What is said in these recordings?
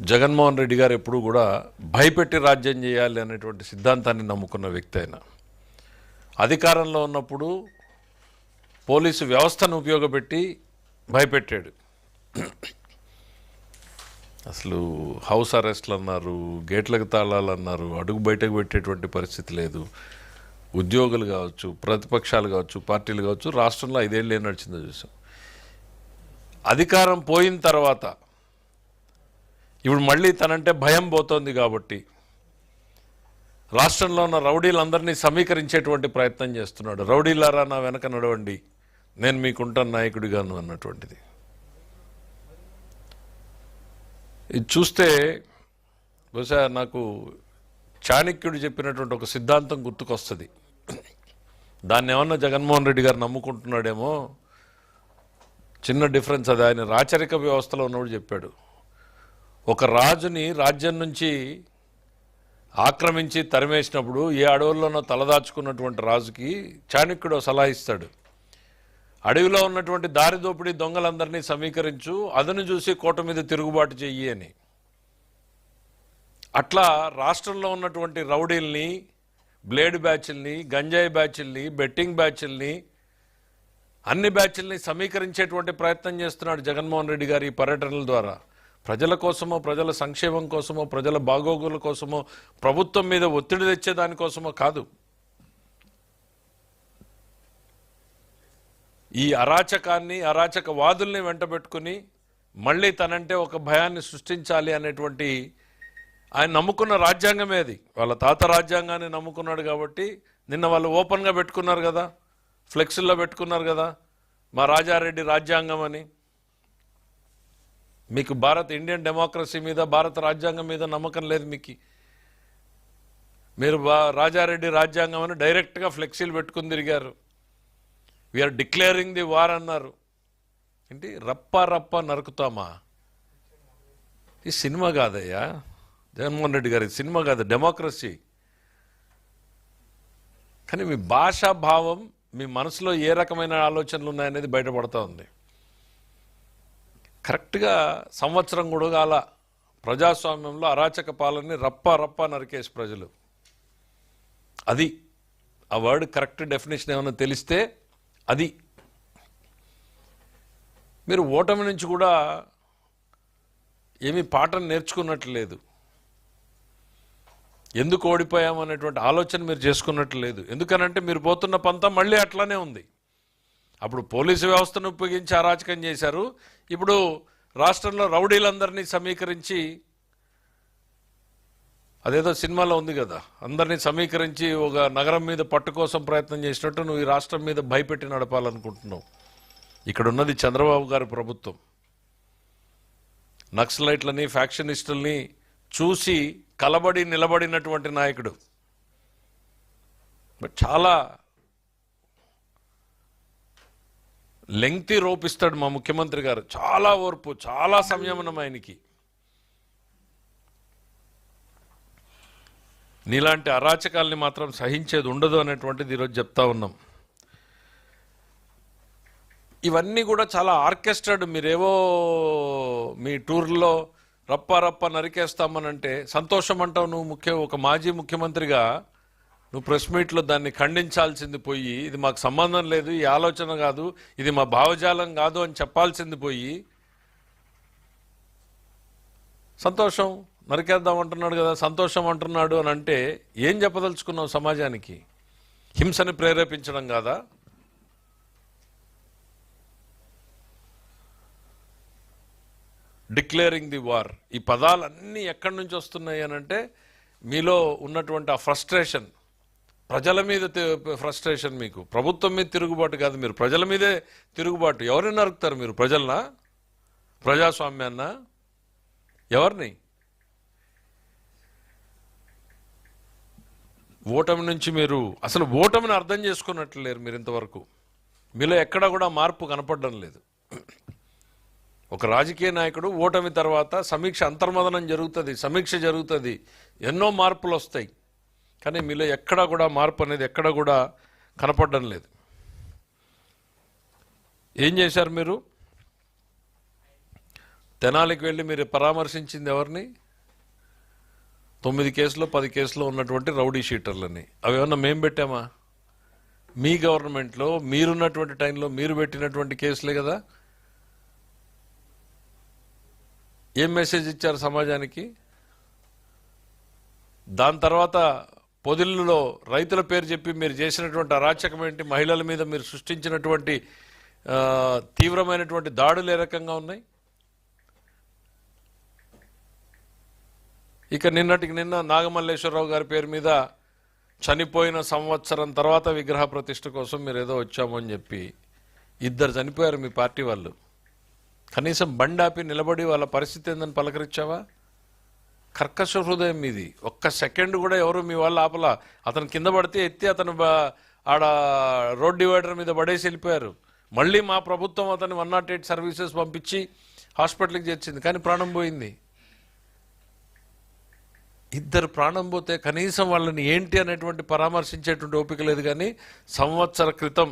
జగన్మోహన్ రెడ్డి గారు ఎప్పుడు కూడా భయపెట్టి రాజ్యం చేయాలి అనేటువంటి సిద్ధాంతాన్ని నమ్ముకున్న వ్యక్తి అయిన అధికారంలో ఉన్నప్పుడు పోలీసు వ్యవస్థను ఉపయోగపెట్టి భయపెట్టాడు. అసలు హౌస్ అరెస్ట్లు అన్నారు, గేట్లకు తాళాలు అన్నారు, అడుగు బయటకు పెట్టేటువంటి పరిస్థితి లేదు. ఉద్యోగులు కావచ్చు, ప్రతిపక్షాలు కావచ్చు, పార్టీలు కావచ్చు, రాష్ట్రంలో 5 ఏళ్ళు ఏం నడిచిందో చూసాం. అధికారం పోయిన తర్వాత ఇప్పుడు మళ్ళీ తనంటే భయం పోతోంది కాబట్టి రాష్ట్రంలో ఉన్న రౌడీలందరినీ సమీకరించేటువంటి ప్రయత్నం చేస్తున్నాడు. రౌడీలారా నా వెనక నడవండి, నేను మీకుంటాను నాయకుడిగాను అన్నటువంటిది. ఇది చూస్తే బహుశా నాకు చాణక్యుడు చెప్పినటువంటి ఒక సిద్ధాంతం గుర్తుకొస్తుంది. దాన్ని ఏమన్నా జగన్మోహన్ రెడ్డి గారు నమ్ముకుంటున్నాడేమో. చిన్న డిఫరెన్స్ అది. ఆయన రాచరిక వ్యవస్థలో ఉన్నప్పుడు చెప్పాడు, ఒక రాజుని రాజ్యం నుంచి ఆక్రమించి తరిమేసినప్పుడు ఏ అడవుల్లోనో తలదాచుకున్నటువంటి రాజుకి చాణక్యుడు సలహా ఇస్తాడు, అడవిలో ఉన్నటువంటి దారిదోపిడీ దొంగలందరినీ సమీకరించు, అదను చూసి కోట మీద తిరుగుబాటు చెయ్యి అని. అట్లా రాష్ట్రంలో ఉన్నటువంటి రౌడీల్ని, బ్లేడ్ బ్యాచ్ల్ని, గంజాయి బ్యాచ్ల్ని, బెట్టింగ్ బ్యాచ్ల్ని, అన్ని బ్యాచ్ల్ని సమీకరించేటువంటి ప్రయత్నం చేస్తున్నాడు జగన్మోహన్ రెడ్డి గారు ఈ పర్యటనల ద్వారా. ప్రజల కోసమో, ప్రజల సంక్షేమం కోసమో, ప్రజల బాగోగుల కోసమో, ప్రభుత్వం మీద ఒత్తిడి తెచ్చేదానికోసమో కాదు. ఈ అరాచకాన్ని, అరాచకవాదుల్ని వెంటబెట్టుకుని మళ్ళీ తనంటే ఒక భయాన్ని సృష్టించాలి అనేటువంటి ఆయన నమ్ముకున్న రాజ్యాంగమే అది. వాళ్ళ తాత రాజ్యాంగాన్ని నమ్ముకున్నాడు కాబట్టి నిన్న వాళ్ళు ఓపెన్గా పెట్టుకున్నారు కదా, ఫ్లెక్సుల్లో పెట్టుకున్నారు కదా, మా రాజారెడ్డి రాజ్యాంగం అని. మీకు భారత్ ఇండియన్ డెమోక్రసీ మీద, భారత రాజ్యాంగం మీద నమ్మకం లేదు మీకు. మీరు రాజారెడ్డి రాజ్యాంగం అని డైరెక్ట్గా ఫ్లెక్సీలు పెట్టుకుని తిరిగారు. వీఆర్ డిక్లేరింగ్ ది వార్ అన్నారు. ఏంటి రప్ప రప్ప నరుకుతామా? ఈ సినిమా కాదయ్యా జగన్మోహన్ రెడ్డి గారి, సినిమా కాదు, డెమోక్రసీ. కానీ మీ భాషా భావం, మీ మనసులో ఏ రకమైన ఆలోచనలు ఉన్నాయనేది బయటపడుతూ ఉంది. కరెక్ట్గా సంవత్సరం కూడా కాల ప్రజాస్వామ్యంలో అరాచక పాలనని రప్ప రప్ప నరికేసి ప్రజలు. అది ఆ వర్డ్ కరెక్ట్ డెఫినేషన్ ఏమైనా తెలిస్తే అది. మీరు ఓటమి నుంచి కూడా ఏమీ పాఠం నేర్చుకున్నట్లు లేదు. ఎందుకు ఓడిపోయాం అనేటువంటి ఆలోచన మీరు చేసుకున్నట్లు లేదు. ఎందుకనంటే మీరు పోతున్న పంతం మళ్ళీ అట్లానే ఉంది. అప్పుడు పోలీసు వ్యవస్థను ఉపయోగించి అరాచకం చేశారు. ఇప్పుడు రాష్ట్రంలో రౌడీలందరినీ సమీకరించి, అదేదో సినిమాలో ఉంది కదా, అందరినీ సమీకరించి ఒక నగరం మీద పట్టు కోసం ప్రయత్నం చేసినట్టు నువ్వు ఈ రాష్ట్రం మీద భయపెట్టి నడపాలనుకుంటున్నావు. ఇక్కడ ఉన్నది చంద్రబాబు గారి ప్రభుత్వం. నక్సలైట్లని, ఫ్యాక్షనిస్టుల్ని చూసి కలబడి నిలబడినటువంటి నాయకుడు. బట్ చాలా లెంగ్తీ రోప్ ఇస్తాడు మా ముఖ్యమంత్రి గారు. చాలా ఓర్పు, చాలా సంయమనం ఆయనకి. నీలాంటి అరాచకాల్ని మాత్రం సహించేది ఉండదు అనేటువంటిది ఈరోజు చెప్తా ఉన్నాం. ఇవన్నీ కూడా చాలా ఆర్కెస్ట్రాడ్. మీరేవో మీ టూర్లో రప్ప రప్ప నరికేస్తామనంటే సంతోషం అంటావు నువ్వు. ఒక మాజీ ముఖ్యమంత్రిగా నువ్వు ప్రెస్ మీట్లో దాన్ని ఖండించాల్సింది పోయి, ఇది మాకు సంబంధం లేదు, ఈ ఆలోచన కాదు, ఇది మా భావజాలం కాదు అని చెప్పాల్సింది పోయి, సంతోషం నరికేద్దాం అంటున్నాడు కదా, సంతోషం అంటున్నాడు అని అంటే ఏం చెప్పదలుచుకున్నావు సమాజానికి? హింసని ప్రేరేపించడం కాదా? డిక్లేరింగ్ ది వార్, ఈ పదాలన్నీ ఎక్కడి నుంచి వస్తున్నాయి అని అంటే మీలో ఉన్నటువంటి ఆ ఫ్రస్ట్రేషన్, ప్రజల మీద ఫ్రస్ట్రేషన్. మీకు ప్రభుత్వం మీద తిరుగుబాటు కాదు, మీరు ప్రజల మీదే తిరుగుబాటు. ఎవరిని నరుకుతారు మీరు? ప్రజలనా? ప్రజాస్వామ్యాన్నా? ఎవరిని? ఓటమి నుంచి మీరు అసలు ఓటమిని అర్థం చేసుకున్నట్లు లేరు మీరు ఇంతవరకు. మీలో ఎక్కడా కూడా మార్పు కనపడడం లేదు. ఒక రాజకీయ నాయకుడు ఓటమి తర్వాత సమీక్ష, అంతర్మదనం జరుగుతుంది, సమీక్ష జరుగుతుంది, ఎన్నో మార్పులు వస్తాయి. కానీ మీలో ఎక్కడా కూడా మార్పు అనేది ఎక్కడా కూడా కనపడడం లేదు. ఏం చేశారు మీరు? తెనాలికి వెళ్ళి మీరు పరామర్శించింది ఎవరిని? 9 కేసులో 10 కేసులో ఉన్నటువంటి రౌడీ షీటర్లని. అవి ఏమన్నా మేము పెట్టామా? మీ గవర్నమెంట్లో మీరున్నటువంటి టైంలో మీరు పెట్టినటువంటి కేసులే కదా. ఏం మెసేజ్ ఇచ్చారు సమాజానికి? దాని తర్వాత పొదిళ్ళలో రైతుల పేరు చెప్పి మీరు చేసినటువంటి అరాచకం ఏంటి? మహిళల మీద మీరు సృష్టించినటువంటి తీవ్రమైనటువంటి దాడులు ఏ రకంగా ఉన్నాయి? ఇక నిన్నటికి నిన్న నాగమల్లేశ్వరరావు గారి పేరు మీద చనిపోయిన సంవత్సరం తర్వాత విగ్రహ ప్రతిష్ఠ కోసం మీరు ఏదో వచ్చామని చెప్పి 2 చనిపోయారు మీ పార్టీ వాళ్ళు. కనీసం బండి ఆపి నిలబడి వాళ్ళ పరిస్థితి ఏందని పలకరించావా? కర్కశ హృదయం మీది. ఒక్క సెకండ్ కూడా ఎవరు మీ వాళ్ళు ఆపలా. అతను కింద పడితే ఎత్తి అతను ఆడ రోడ్ డివైడర్ మీద పడేసి వెళ్ళిపోయారు. మళ్ళీ మా ప్రభుత్వం అతన్ని 108 సర్వీసెస్ పంపించి హాస్పిటల్కి చేర్చింది, కానీ ప్రాణం పోయింది. 2 ప్రాణం పోతే కనీసం వాళ్ళని ఏంటి అనేటువంటి పరామర్శించేటువంటి ఓపిక లేదు. కానీ సంవత్సర క్రితం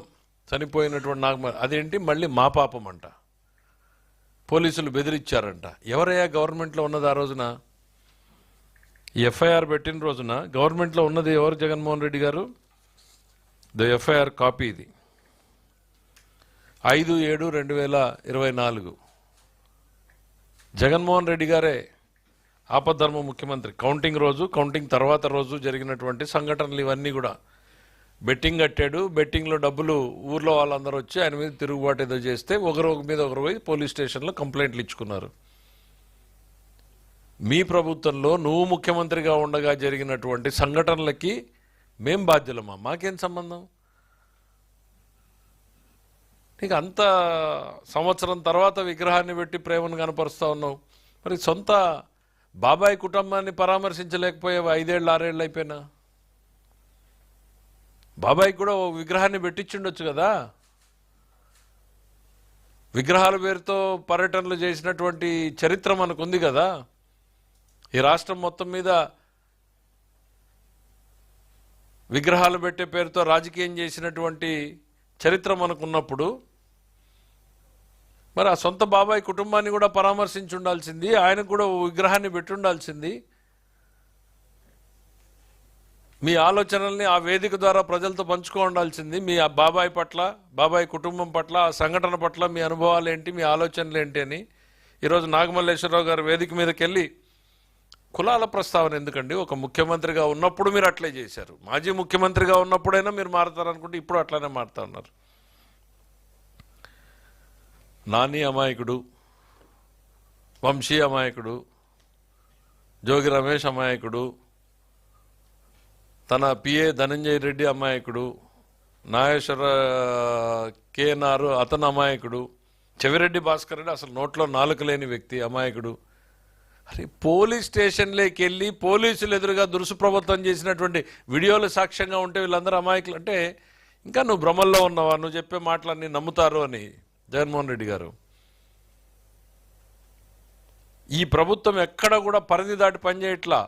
చనిపోయినటువంటి అదేంటి మళ్ళీ మా పాపం అంట. పోలీసులు బెదిరించారంట. ఎవరయ్యా గవర్నమెంట్లో ఉన్నది ఆ రోజున? ఎఫ్ఐఆర్ పెట్టిన రోజున గవర్నమెంట్లో ఉన్నది ఎవరు? జగన్మోహన్ రెడ్డి గారు. ద ఎఫ్ఐఆర్ కాపీ ఇది 5/7/2024. జగన్మోహన్ రెడ్డి గారే ఆపద్ధర్మ ముఖ్యమంత్రి. కౌంటింగ్ రోజు, కౌంటింగ్ తర్వాత రోజు జరిగినటువంటి సంఘటనలు ఇవన్నీ కూడా. బెట్టింగ్ కట్టాడు, బెట్టింగ్లో డబ్బులు ఊర్లో వాళ్ళందరూ వచ్చి ఆయన మీద తిరుగుబాటు ఏదో చేస్తే ఒకరు మీద ఒకరు పోయి పోలీస్ స్టేషన్లో కంప్లైంట్లు ఇచ్చుకున్నారు. మీ ప్రభుత్వంలో నువ్వు ముఖ్యమంత్రిగా ఉండగా జరిగినటువంటి సంఘటనలకి మేం బాధ్యులమా? మాకేం సంబంధం? నీకు అంత సంవత్సరం తర్వాత విగ్రహాన్ని పెట్టి ప్రేమను కనపరుస్తూ ఉన్నావు. మరి సొంత బాబాయ్ కుటుంబాన్ని పరామర్శించలేకపోయావు 5 ఏళ్ళు 6 ఏళ్ళు అయిపోయినా. బాబాయ్కి కూడా ఓ విగ్రహాన్ని పెట్టించుండొచ్చు కదా. విగ్రహాల పేరుతో పర్యటనలు చేసినటువంటి చరిత్ర మనకుంది కదా. ఈ రాష్ట్రం మొత్తం మీద విగ్రహాలు పెట్టే పేరుతో రాజకీయం చేసినటువంటి చరిత్ర మనకున్నప్పుడు మరి ఆ సొంత బాబాయ్ కుటుంబాన్ని కూడా పరామర్శించి ఉండాల్సింది, ఆయనకు కూడా ఓ విగ్రహాన్ని పెట్టి ఉండాల్సింది. మీ ఆలోచనల్ని ఆ వేదిక ద్వారా ప్రజలతో పంచుకో ఉండాల్సింది. మీ బాబాయ్ పట్ల, బాబాయ్ కుటుంబం పట్ల, ఆ సంఘటన పట్ల మీ అనుభవాలు ఏంటి, మీ ఆలోచనలు ఏంటి అని. ఈరోజు నాగమల్లేశ్వరరావు గారు వేదిక మీదకి వెళ్ళి కులాల ప్రస్తావన ఎందుకండి? ఒక ముఖ్యమంత్రిగా ఉన్నప్పుడు మీరు అట్లే చేశారు. మాజీ ముఖ్యమంత్రిగా ఉన్నప్పుడైనా మీరు మారుతారనుకుంటే ఇప్పుడు అట్లానే మారుతా ఉన్నారు. నాని అమాయకుడు, వంశీ అమాయకుడు, జోగి రమేష్ అమాయకుడు, తన పిఏ ధనంజయ రెడ్డి అమాయకుడు, నాగేశ్వర కేఎన్ఆర్ అతను అమాయకుడు, చెవిరెడ్డి భాస్కర్ రెడ్డి అసలు నోట్లో నాలుక లేని వ్యక్తి అమాయకుడు. అరే పోలీస్ స్టేషన్లోకి వెళ్ళి పోలీసులు ఎదురుగా దురుసు ప్రభుత్వం చేసినటువంటి వీడియోలు సాక్ష్యంగా ఉంటే వీళ్ళందరూ అమాయకులు అంటే ఇంకా నువ్వు భ్రమల్లో ఉన్నావా? నువ్వు చెప్పే మాటలన్నీ నమ్ముతారు అని జగన్మోహన్ రెడ్డి గారు. ఈ ప్రభుత్వం ఎక్కడ కూడా పరిధి దాటి పనిచేయట్లా.